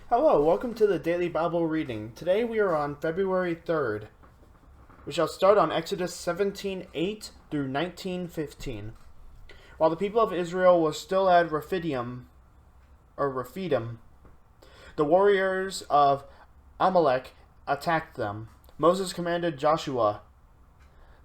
Hello, welcome to the Daily Bible Reading. Today we are on February 3rd. We shall start on Exodus 17:8 through 19:15. While the people of Israel was still at Rephidim, the warriors of Amalek attacked them. Moses commanded Joshua,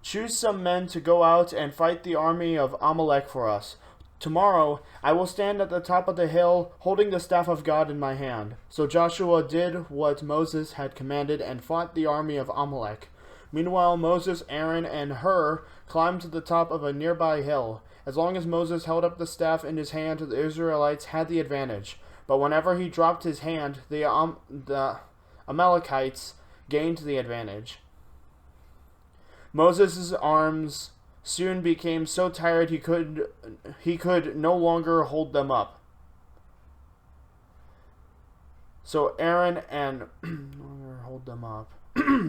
"Choose some men to go out and fight the army of Amalek for us. Tomorrow I will stand at the top of the hill, holding the staff of God in my hand." So Joshua did what Moses had commanded and fought the army of Amalek. Meanwhile, Moses, Aaron, and Hur climbed to the top of a nearby hill. As long as Moses held up the staff in his hand, the Israelites had the advantage. But whenever he dropped his hand, the Amalekites gained the advantage. Moses' arms soon became so tired he could no longer hold them up. So Aaron and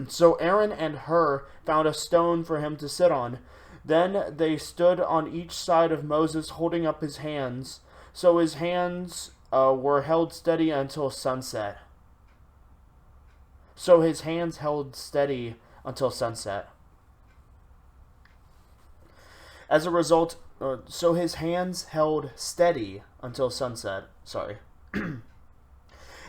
So Aaron and Hur found a stone for him to sit on. Then they stood on each side of Moses, holding up his hands. So his hands were held steady until sunset. So his hands held steady until sunset. As a result, so his hands held steady until sunset.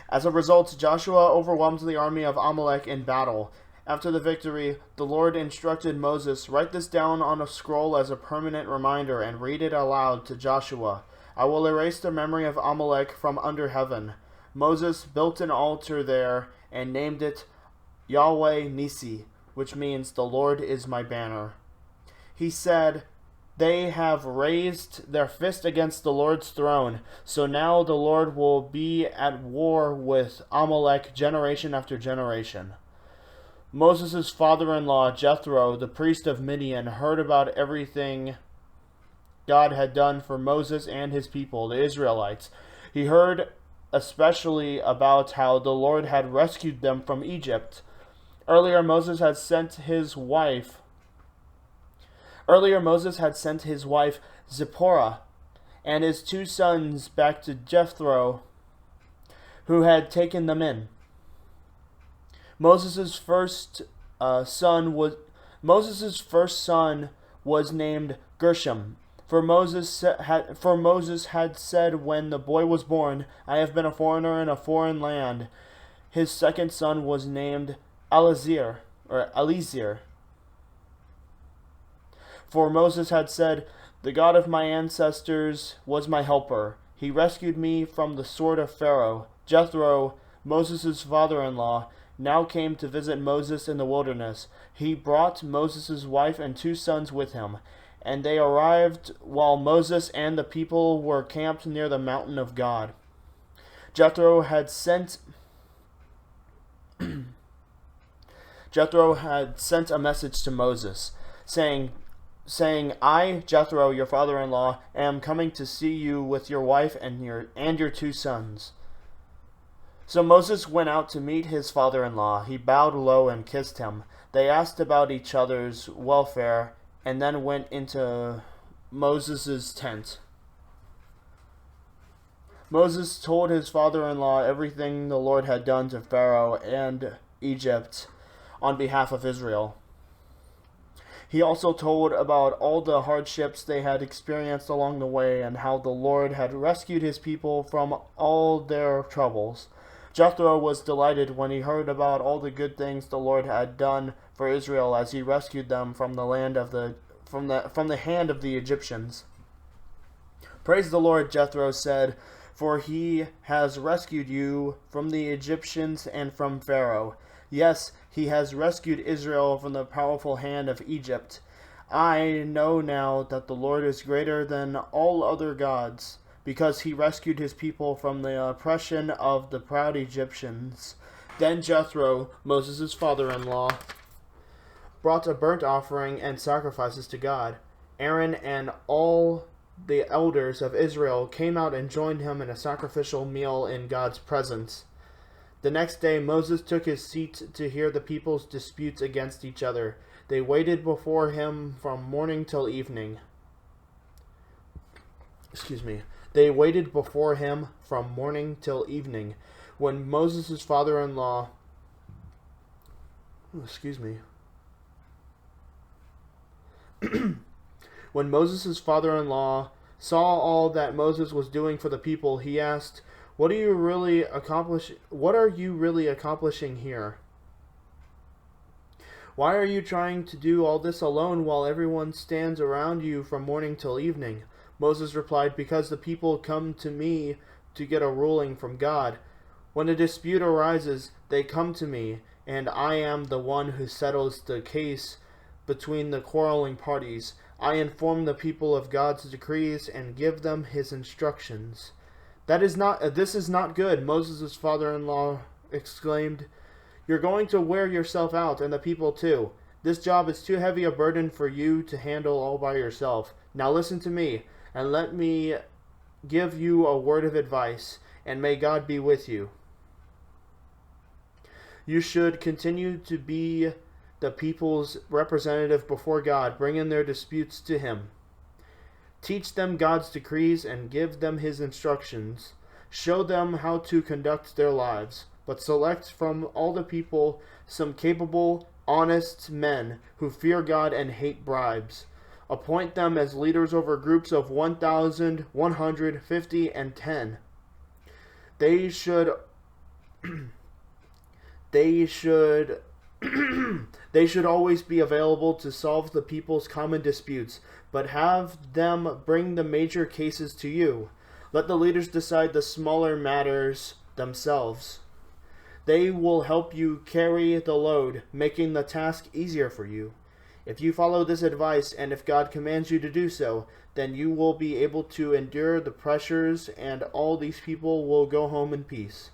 As a result, Joshua overwhelmed the army of Amalek in battle. After the victory, the Lord instructed Moses, "Write this down on a scroll as a permanent reminder and read it aloud to Joshua. I will erase the memory of Amalek from under heaven." Moses built an altar there and named it Yahweh Nissi, which means "the Lord is my banner." He said, "They have raised their fist against the Lord's throne, so now the Lord will be at war with Amalek generation after generation." Moses' father-in-law, Jethro, the priest of Midian, heard about everything God had done for Moses and his people, the Israelites. He heard especially about how the Lord had rescued them from Egypt. Earlier, Moses had sent his wife Zipporah and his two sons back to Jethro, who had taken them in. Moses' first son was named Gershom, for Moses had said when the boy was born, "I have been a foreigner in a foreign land." His second son was named Eliezer. For Moses had said, "The God of my ancestors was my helper. He rescued me from the sword of Pharaoh." Jethro, Moses' father-in-law, now came to visit Moses in the wilderness. He brought Moses' wife and two sons with him, and they arrived while Moses and the people were camped near the mountain of God. Jethro had sent a message to Moses, saying, "I, Jethro, your father-in-law, am coming to see you with your wife and your two sons." So Moses went out to meet his father-in-law. He bowed low and kissed him. They asked about each other's welfare and then went into Moses' tent. Moses told his father-in-law everything the Lord had done to Pharaoh and Egypt on behalf of Israel. He also told about all the hardships they had experienced along the way and how the Lord had rescued his people from all their troubles. Jethro was delighted when he heard about all the good things the Lord had done for Israel as he rescued them from the hand of the Egyptians. "Praise the Lord," Jethro said, "for he has rescued you from the Egyptians and from Pharaoh. Yes, he has rescued Israel from the powerful hand of Egypt. I know now that the Lord is greater than all other gods, because he rescued his people from the oppression of the proud Egyptians." Then Jethro, Moses' father-in-law, brought a burnt offering and sacrifices to God. Aaron and all the elders of Israel came out and joined him in a sacrificial meal in God's presence. The next day Moses took his seat to hear the people's disputes against each other. They waited before him from morning till evening. They waited before him from morning till evening. When Moses' father-in-law, when Moses' father-in-law saw all that Moses was doing for the people, he asked, What are you really accomplishing here? Why are you trying to do all this alone while everyone stands around you from morning till evening? Moses replied, Because the people come to me to get a ruling from God. When a dispute arises, they come to me, and I am the one who settles the case between the quarreling parties. I inform the people of God's decrees and give them his instructions. This is not good, Moses' father-in-law exclaimed. You're going to wear yourself out, and the people too. This job is too heavy a burden for you to handle all by yourself. Now listen to me, and let me give you a word of advice, and may God be with you. You should continue to be the people's representative before God, bringing their disputes to him. Teach them God's decrees and give them his instructions. Show them how to conduct their lives, but select from all the people some capable, honest men who fear God and hate bribes. Appoint them as leaders over groups of 1,150 and 10. They should always be available to solve the people's common disputes, but have them bring the major cases to you. Let the leaders decide the smaller matters themselves. They will help you carry the load, making the task easier for you. If you follow this advice, and if God commands you to do so, then you will be able to endure the pressures, and all these people will go home in peace.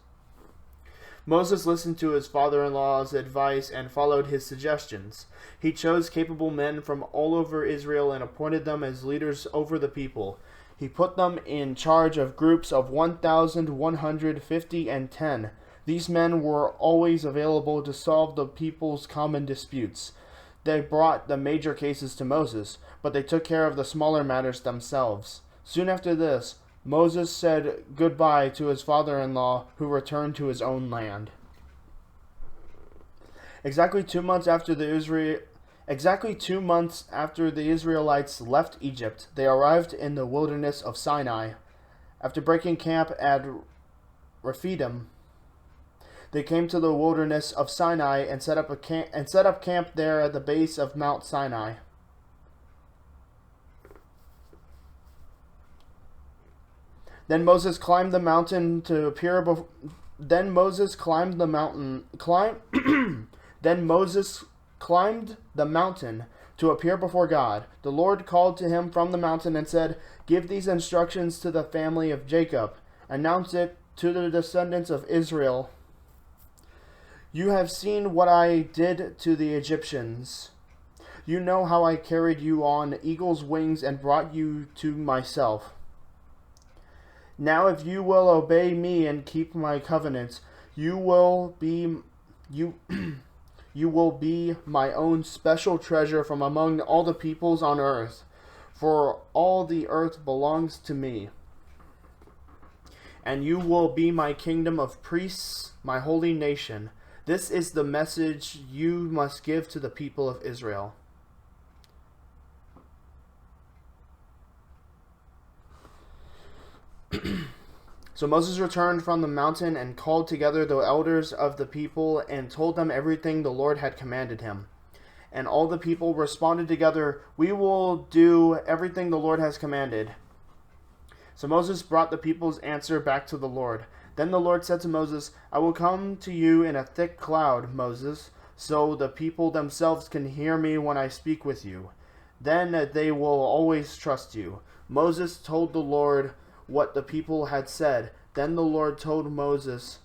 Moses listened to his father-in-law's advice and followed his suggestions. He chose capable men from all over Israel and appointed them as leaders over the people. He put them in charge of groups of 1,150 and 10. These men were always available to solve the people's common disputes. They brought the major cases to Moses, but they took care of the smaller matters themselves. Soon after this, Moses said goodbye to his father-in-law, who returned to his own land. Exactly 2 months after the Israelites left Egypt, they arrived in the wilderness of Sinai. After breaking camp at Rephidim, they came to the wilderness of Sinai and set up camp there at the base of Mount Sinai. Then Moses climbed the mountain to appear before God. The Lord called to him from the mountain and said, Give these instructions to the family of Jacob. Announce it to the descendants of Israel. You have seen what I did to the Egyptians. You know how I carried you on eagle's wings and brought you to myself. Now if you will obey me and keep my covenants, you will be my own special treasure from among all the peoples on earth, for all the earth belongs to me. And you will be my kingdom of priests, my holy nation. This is the message you must give to the people of Israel. So Moses returned from the mountain and called together the elders of the people and told them everything the Lord had commanded him. And all the people responded together, We will do everything the Lord has commanded. So Moses brought the people's answer back to the Lord. Then the Lord said to Moses, I will come to you in a thick cloud, Moses, so the people themselves can hear me when I speak with you. Then they will always trust you. Moses told the Lord what the people had said. Then the Lord told Moses,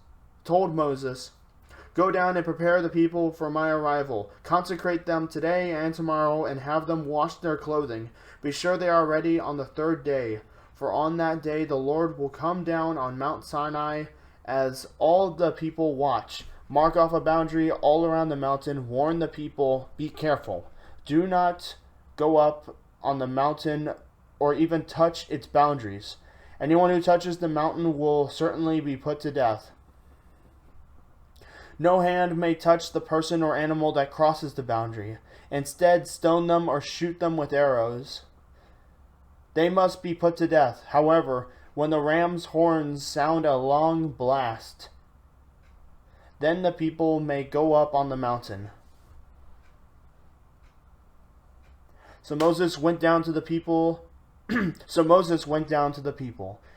Go down and prepare the people for my arrival. Consecrate them today and tomorrow and have them wash their clothing. Be sure they are ready on the third day. For on that day the Lord will come down on Mount Sinai as all the people watch. Mark off a boundary all around the mountain. Warn the people, be careful. Do not go up on the mountain or even touch its boundaries. Anyone who touches the mountain will certainly be put to death. No hand may touch the person or animal that crosses the boundary. Instead, stone them or shoot them with arrows. They must be put to death. However, when the ram's horns sound a long blast, then the people may go up on the mountain. So Moses went down to the people.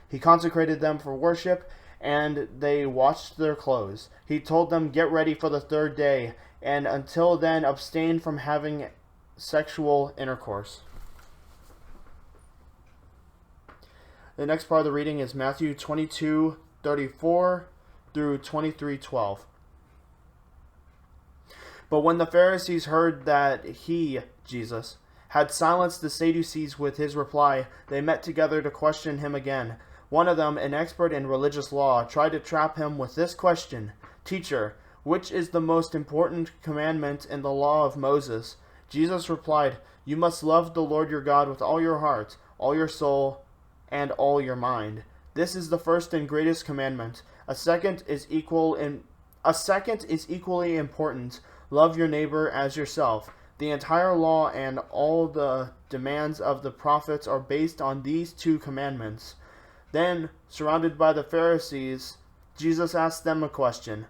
He consecrated them for worship, and they washed their clothes. He told them, "Get ready for the third day, and until then abstain from having sexual intercourse." The next part of the reading is Matthew 22:34 through 23:12. But when the Pharisees heard that he, Jesus, had silenced the Sadducees with his reply, they met together to question him again. One of them, an expert in religious law, tried to trap him with this question: "Teacher, which is the most important commandment in the law of Moses?" Jesus replied, "You must love the Lord your God with all your heart, all your soul, and all your mind. This is the first and greatest commandment. A second is equally important. Love your neighbor as yourself. The entire law and all the demands of the prophets are based on these two commandments." Then, surrounded by the Pharisees, Jesus asked them a question.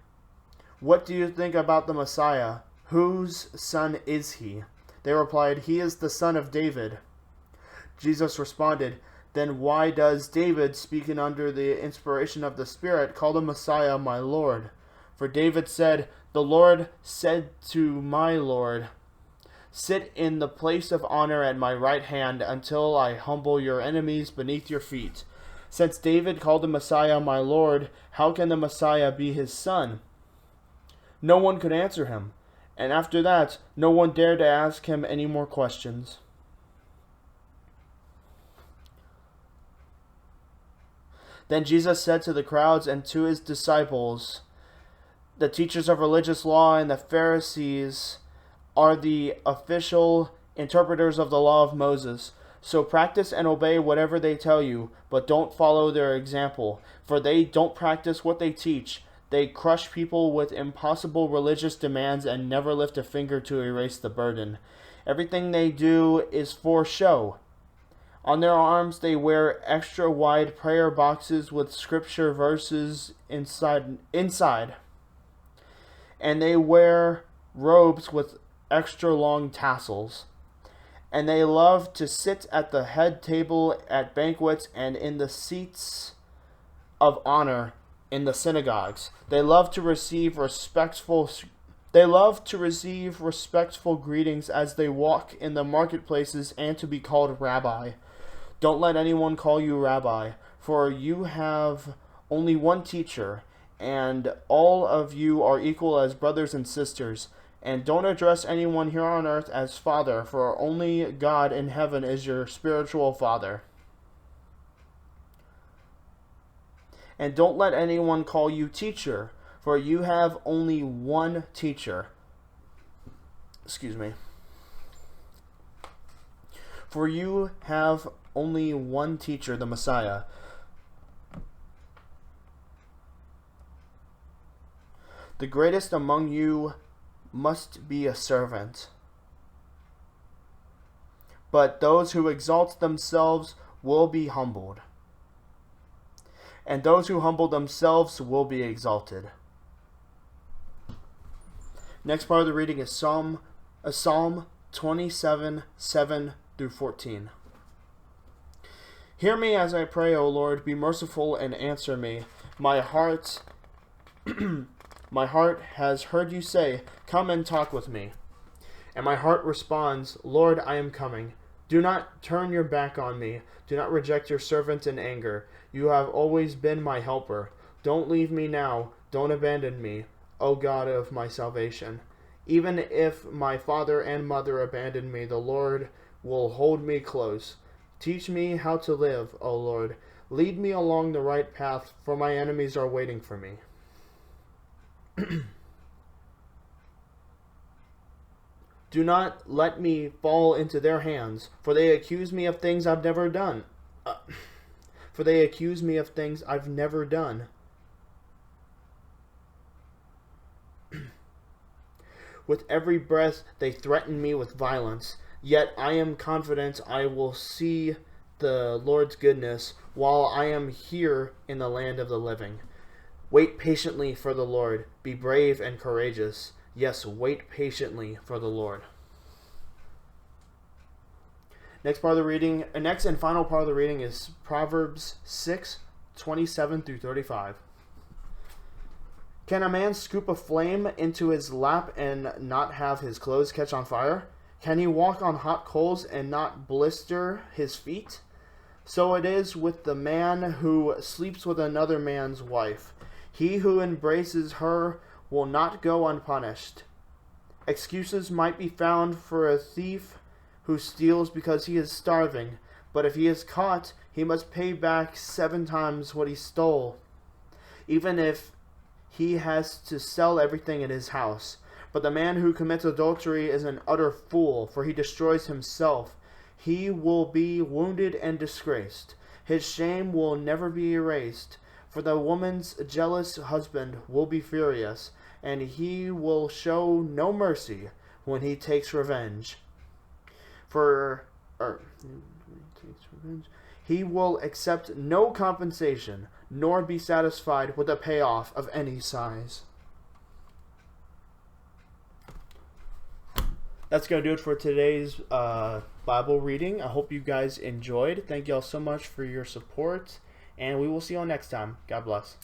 "What do you think about the Messiah? Whose son is he?" They replied, "He is the son of David." Jesus responded, "Then why does David, speaking under the inspiration of the Spirit, call the Messiah my Lord? For David said, 'The Lord said to my Lord, sit in the place of honor at my right hand until I humble your enemies beneath your feet.' Since David called the Messiah my Lord, how can the Messiah be his son?" No one could answer him, and after that, no one dared to ask him any more questions. Then Jesus said to the crowds and to his disciples, "The teachers of religious law and the Pharisees are the official interpreters of the law of Moses. So practice and obey whatever they tell you, but don't follow their example, for they don't practice what they teach. They crush people with impossible religious demands and never lift a finger to erase the burden. Everything they do is for show. On their arms they wear extra wide prayer boxes with scripture verses inside, and they wear robes with extra long tassels. And they love to sit at the head table at banquets and in the seats of honor in the synagogues. They love to receive respectful greetings as they walk in the marketplaces and to be called rabbi. Don't let anyone call you rabbi, for you have only one teacher, and all of you are equal as brothers and sisters. And don't address anyone here on earth as father, for only God in heaven is your spiritual father. And don't let anyone call you teacher, for you have only one teacher. For you have only one teacher, the Messiah. The greatest among you must be a servant. But those who exalt themselves will be humbled, and those who humble themselves will be exalted." Next part of the reading is Psalm 27, 7 through 14. "Hear me as I pray, O Lord, be merciful and answer me. My heart has heard you say, 'Come and talk with me.' And my heart responds, 'Lord, I am coming.' Do not turn your back on me. Do not reject your servant in anger. You have always been my helper. Don't leave me now. Don't abandon me, O God of my salvation. Even if my father and mother abandon me, the Lord will hold me close. Teach me how to live, O Lord. Lead me along the right path, for my enemies are waiting for me." Do not let me fall into their hands, for they accuse me of things I've never done. With every breath they threaten me with violence. Yet I am confident I will see the Lord's goodness while I am here in the land of the living. Wait patiently for the Lord. Be brave and courageous. Yes, wait patiently for the Lord. Next and final part of the reading is Proverbs 6:27 through 35. Can a man scoop a flame into his lap and not have his clothes catch on fire? Can he walk on hot coals and not blister his feet? So it is with the man who sleeps with another man's wife. He who embraces her will not go unpunished. Excuses might be found for a thief who steals because he is starving, but if he is caught, he must pay back 7 times what he stole, even if he has to sell everything in his house. But the man who commits adultery is an utter fool, for he destroys himself. He will be wounded and disgraced. His shame will never be erased. For the woman's jealous husband will be furious, and he will show no mercy when he takes revenge. He will accept no compensation, nor be satisfied with a payoff of any size. That's going to do it for today's Bible reading. I hope you guys enjoyed. Thank you all so much for your support, and we will see you all next time. God bless.